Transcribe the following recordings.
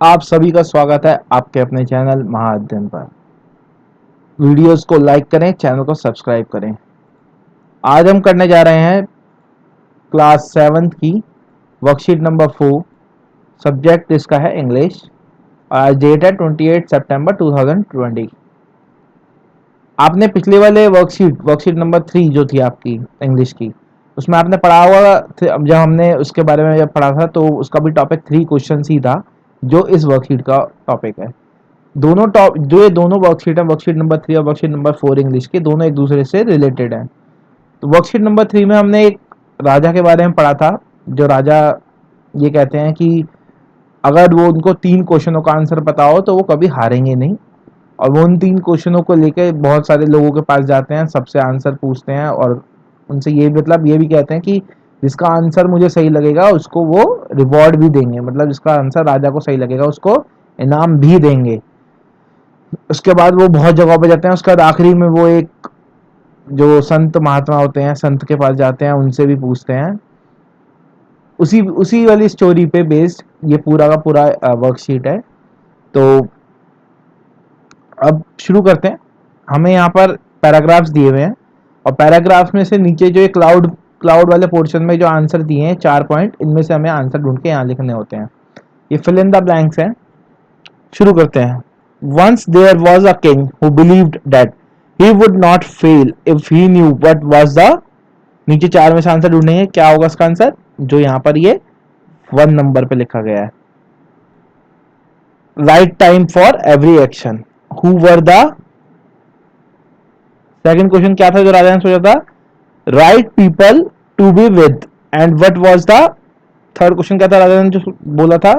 आप सभी का स्वागत है आपके अपने चैनल महाअध्ययन पर। वीडियोस को लाइक करें, चैनल को सब्सक्राइब करें। आज हम करने जा रहे हैं क्लास 7 की वर्कशीट नंबर 4। सब्जेक्ट इसका है इंग्लिश। आज डेट है 28 सितंबर 2020। आपने पिछले वाले वर्कशीट नंबर 3 जो थी आपकी इंग्लिश की, उसमें आपने पढ़ा हुआ जब हमने उसके बारे में जब पढ़ा था तो उसका भी टॉपिक 3 क्वेश्चन ही था जो इस वर्कशीट का टॉपिक है। दोनों टॉप जो ये दोनों वर्कशीट है, वर्कशीट नंबर 3 और वर्कशीट नंबर 4 इंग्लिश के, दोनों एक दूसरे से रिलेटेड हैं। तो वर्कशीट नंबर 3 में हमने एक राजा के बारे में पढ़ा था। जो राजा ये कहते हैं कि अगर वो उनको 3 क्वेश्चनों का आंसर पता हो तो वो कभी हारेंगे नहीं, और वो उन 3 क्वेश्चनों को लेके बहुत सारे लोगों के पास जाते हैं, सबसे आंसर पूछते हैं और उनसे ये मतलब ये भी कहते हैं कि जिसका आंसर मुझे सही लगेगा उसको वो रिवॉर्ड भी देंगे, मतलब जिसका आंसर राजा को सही लगेगा उसको इनाम भी देंगे। उसके बाद वो बहुत जगहों पे जाते हैं। उसके बाद आखिरी में वो एक जो संत महात्मा होते हैं, संत के पास जाते हैं, उनसे भी पूछते हैं। उसी उसी वाली स्टोरी पे बेस्ड ये पूरा का पूरा वर्कशीट है। तो अब शुरू करते हैं। हमें यहाँ पर पैराग्राफ्स दिए हुए हैं और पैराग्राफ्स में से नीचे जो ये क्लाउड क्लाउड वाले पोर्शन में जो आंसर दिए हैं 4 पॉइंट, इनमें से हमें आंसर ढूंढ के यहाँ लिखने होते हैं। ये फिल इन द ब्लैंक्स हैं। शुरू करते हैं। Once there was a king who believed that he would not fail if he knew what was the, नीचे 4 में से आंसर ढूंढेंगे, क्या होगा इसका आंसर जो यहाँ पर ये 1 नंबर पे लिखा गया है। Right time for every action. Who were the, second question क्या था जो राजा ने सोचा था, right people to be with, and what was the, third question क्या था राजा ने जो बोला था,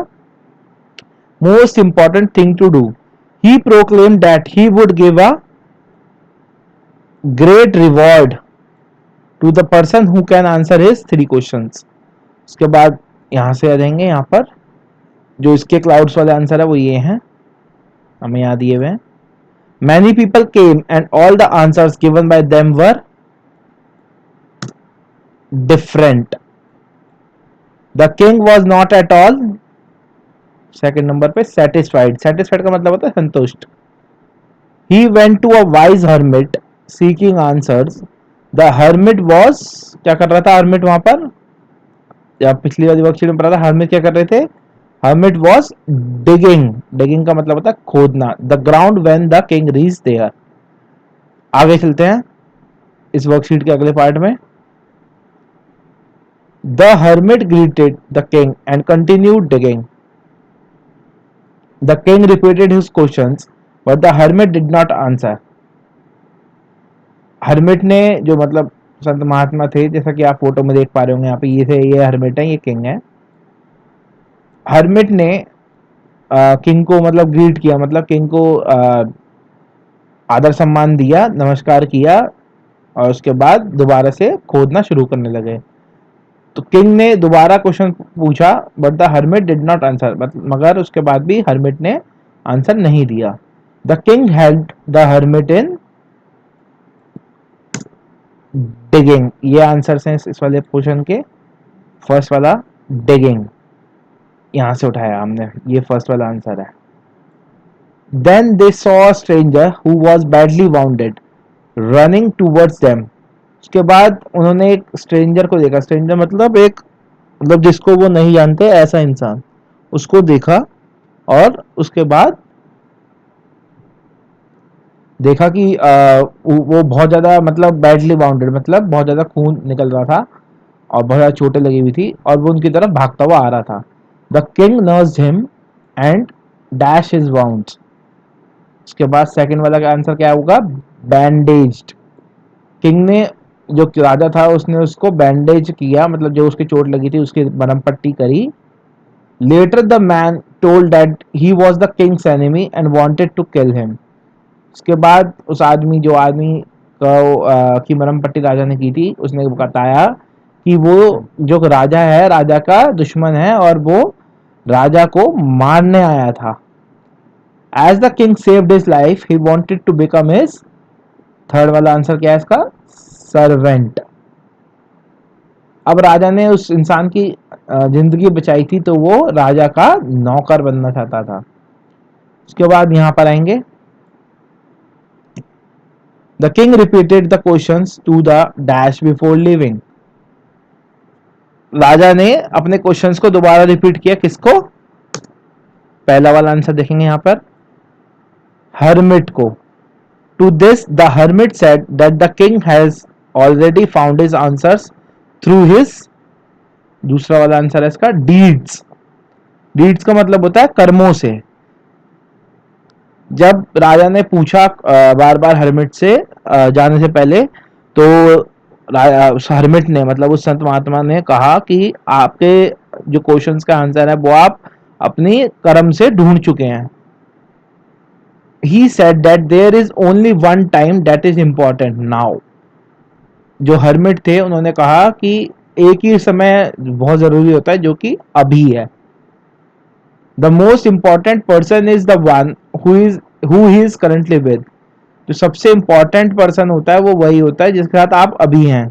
most important thing to do. He proclaim that he would give a great reward to the person who can answer his 3 questions. उसके बाद यहां से आ जाएंगे, यहाँ पर जो इसके क्लाउड्स वाले आंसर है वो ये हैं, हमें याद दिए हुए हैं। Many people came and all the answers given by them were different. The king was not at all, second number पे, सेटिस्फाइड। सेटिस्फाइड का मतलब होता है संतुष्ट। He went to a wise hermit seeking answers. The hermit was, क्या कर रहा था हर्मिट वहां पर, या पिछली वाली वर्कशीट में पढ़ा था हर्मिट क्या कर रहे थे, हर्मिट वॉज डिगिंग। डिगिंग का मतलब होता है खोदना। The ground when the king reach there. आगे चलते हैं इस वर्कशीट के अगले पार्ट में। The hermit greeted the king and continued digging. The king repeated his questions but the hermit did not answer. Hermit ने, जो मतलब संत महात्मा थे, जैसा कि आप फोटो में देख पा रहे होंगे यहाँ पे, ये थे, ये हर्मिट है, ये किंग है। हर्मिट ने किंग को मतलब ग्रीट किया, मतलब किंग को आदर सम्मान दिया, नमस्कार किया, और उसके बाद दोबारा से खोदना शुरू करने लगे। तो किंग ने दोबारा क्वेश्चन पूछा but the hermit did not answer, मगर उसके बाद भी हर्मिट ने आंसर नहीं दिया। The king held the hermit in digging. ये आंसर हैं इस वाले क्वेश्चन के। फर्स्ट वाला डिगिंग यहां से उठाया हमने, ये फर्स्ट वाला आंसर है। Then they saw a stranger who was badly wounded running towards them. उसके बाद उन्होंने एक स्ट्रेंजर को देखा। स्ट्रेंजर मतलब एक, मतलब जिसको वो नहीं जानते ऐसा इंसान, उसको देखा, और उसके बाद देखा कि वो बहुत ज्यादा मतलब बैडली बाउंडेड, मतलब बहुत ज्यादा खून निकल रहा था और बहुत ज्यादा चोटें लगी हुई थी, और वो उनकी तरफ भागता हुआ आ रहा था। The king nursed him and dash his wounds. उसके बाद सेकंड वाला का आंसर क्या होगा, बैंडेज्ड। किंग ने, जो राजा था, उसने उसको बैंडेज किया, मतलब जो उसकी चोट लगी थी उसकी मरहम पट्टी करी। Later the man told that he was the king's enemy and wanted to kill him. उसके बाद उस आदमी, जो आदमी की मरहम पट्टी राजा ने की थी, उसने बताया कि वो जो राजा है, राजा का दुश्मन है और वो राजा को मारने आया था। As the king saved his life he wanted to become his, third वाला आंसर क्या है इसका, सर्वेंट। अब राजा ने उस इंसान की जिंदगी बचाई थी, तो वो राजा का नौकर बनना चाहता था। उसके बाद यहां पर आएंगे, the king repeated the questions to the dash before living. राजा ने अपने क्वेश्चंस को दोबारा रिपीट किया, किसको? पहला वाला आंसर देखेंगे यहां पर, हर्मिट को। To this the hermit said that the king has already found his answers through his, दूसरा वाला आंसर है इसका, डीड्स। डीड्स का मतलब होता है कर्मों से। जब राजा ने पूछा बार बार हर्मिट से जाने से पहले, तो हर्मिट ने मतलब उस संत महात्मा ने कहा कि आपके जो क्वेश्चंस का आंसर है वो आप अपनी कर्म से ढूंढ चुके हैं। He said that there is only one time that is important now. जो हर्मिट थे उन्होंने कहा कि एक ही समय बहुत जरूरी होता है, जो कि अभी है। The most important person is the one who he is currently with. जो सबसे important person होता है वो वही होता है जिसके साथ आप अभी हैं।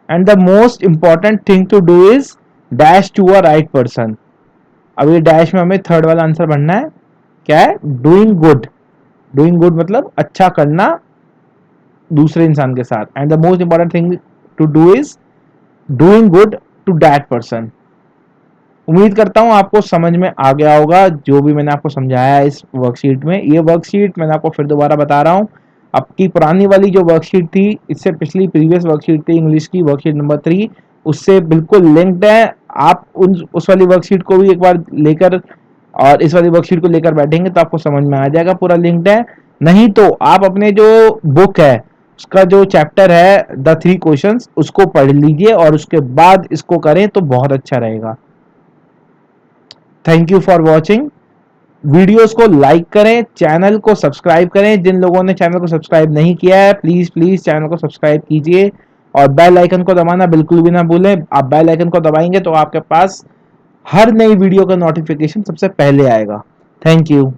And the most important thing to do is dash to a right person. अब ये डैश में हमें थर्ड वाला आंसर बनना है, क्या है? Doing good. डूइंग गुड मतलब अच्छा करना दूसरे इंसान के साथ। And the most important thing to do is doing good to that person. उम्मीद करता हूं आपको समझ में आ गया होगा जो भी मैंने आपको समझाया है इस वर्कशीट में। ये वर्कशीट मैंने आपको फिर दोबारा बता रहा हूं, आपकी पुरानी वाली जो वर्कशीट थी, इससे पिछली प्रीवियस वर्कशीट थी इंग्लिश की, वर्कशीट नंबर 3, उससे बिल्कुल लिंक्ड है। आप उस वाली वर्कशीट को भी एक बार लेकर और इस वाली वर्कशीट को लेकर बैठेंगे तो आपको समझ में आ जाएगा, पूरा लिंक्ड है। नहीं तो आप अपने जो बुक है उसका जो चैप्टर है द 3 क्वेश्चंस, उसको पढ़ लीजिए और उसके बाद इसको करें तो बहुत अच्छा रहेगा। Thank you for watching. Videos को लाइक करें, चैनल को सब्सक्राइब करें। जिन लोगों ने चैनल को सब्सक्राइब नहीं किया है, प्लीज प्लीज चैनल को सब्सक्राइब कीजिए और बेल आइकन को दबाना बिल्कुल भी ना भूलें। आप बेल आइकन को दबाएंगे तो आपके पास हर नई वीडियो का नोटिफिकेशन सबसे पहले आएगा। Thank you.